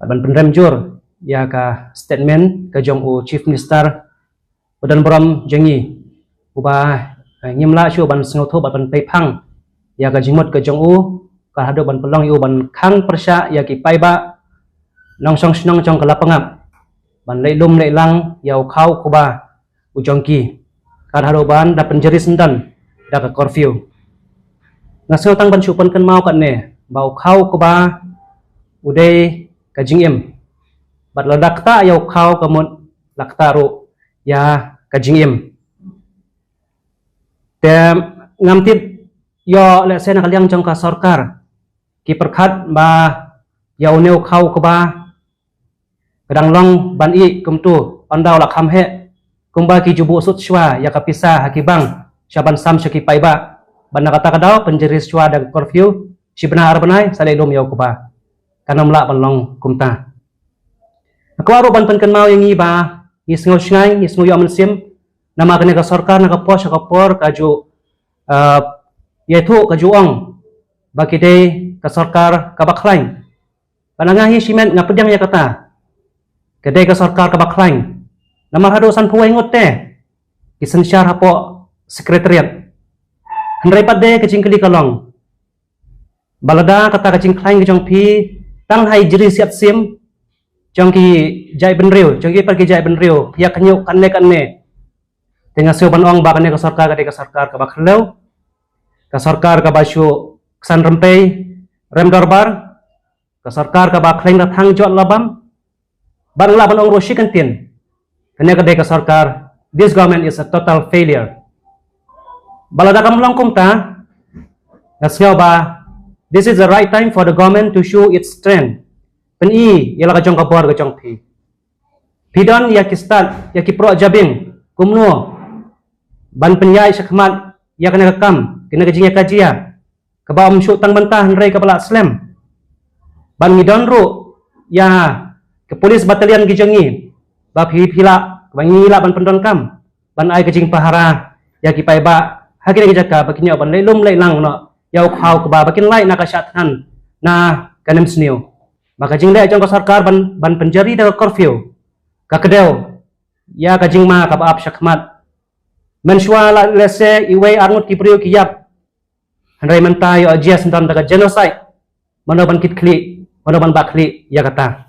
ban penrem jur ya ka statement ka jong u chief minister badan bram jengi uba nyimla chu ban sngo tho ban pe phang ya ka jingmot ka jong u ka hado ban pelong yu ban khang persya ya ki pai ba nong song snong chong ka lapangap ban leilum leilang yau khau kuba ujong ki ka hado ban da penjeri sendan da ka curfew ngasau tang ban chupan kan mau kan ne bau khau kuba udai ka jingim bat ladakta yau khau kamut lakta ru ya ka jingim te ngamtit yo le sena kalyang jong ka sarkar ki perkhat ba yau neu khau kuba kadang long ban i kumtu pandau la kham he kumba ki jubu sut shwa ya ka pisa hakibang syaban sam syaki paiba ban kata kadau penjeri shwa dan curfew si benar benai sale lum yau kuba kana mla ban long kumta aku aru ban pen kan mau yang iba isngau shngai isngau yo mensim nama kene ka sarkar na ka pos ka por kaju yaitu kaju ong bagi de ka sarkar ka baklain panangahi simen ngapedang ya kata kedai ka sarkar ka baklain nama hado san puai ngote kisen syar hapo sekretariat hendrai pade kecing keli kalong balada kata kecing klain ke jong pi tang hai jiri siap sim jong ki jai benriu jong ki pergi jai benriu ya kenyuk kanne tengah sio ban ong ba kanne ka sarkar ka bakhleu ka sarkar ka basu kesan rempei rem darbar ka sarkar ka baklain ka thang jot labam ban la ban ong roshi kantin kanne ka sarkar this government is a total failure balada kam langkum ta ngasngau ba this is the right time for the government to show its strength peni yala ka jong ka bor ka jong pidon ya ki start ya ki pro jabing kumno ban penyai sakmat ya kena kam kena kajing kajia ka ba umsyu tang bantah nrai ka pala slam ban midon ru ya ke polis batalion ki jongi ba phila ban ngila ban pendon kam ban ai kajing pahara ya ki pai ba hakine ki jaka bakinyo ban leilum leilang no yau khau ka ba bakin lai na ka syathan na kanem sniu maka jing le jong ka sarkar ban penjari da curfew ka kedeu ya ka jing ma ka baap syakmat menshwa la lese iwe arngut ki priyo ki yap handrai mentai yo ajias ndan da genocide mano ban kitkli mano ban bakli ya kata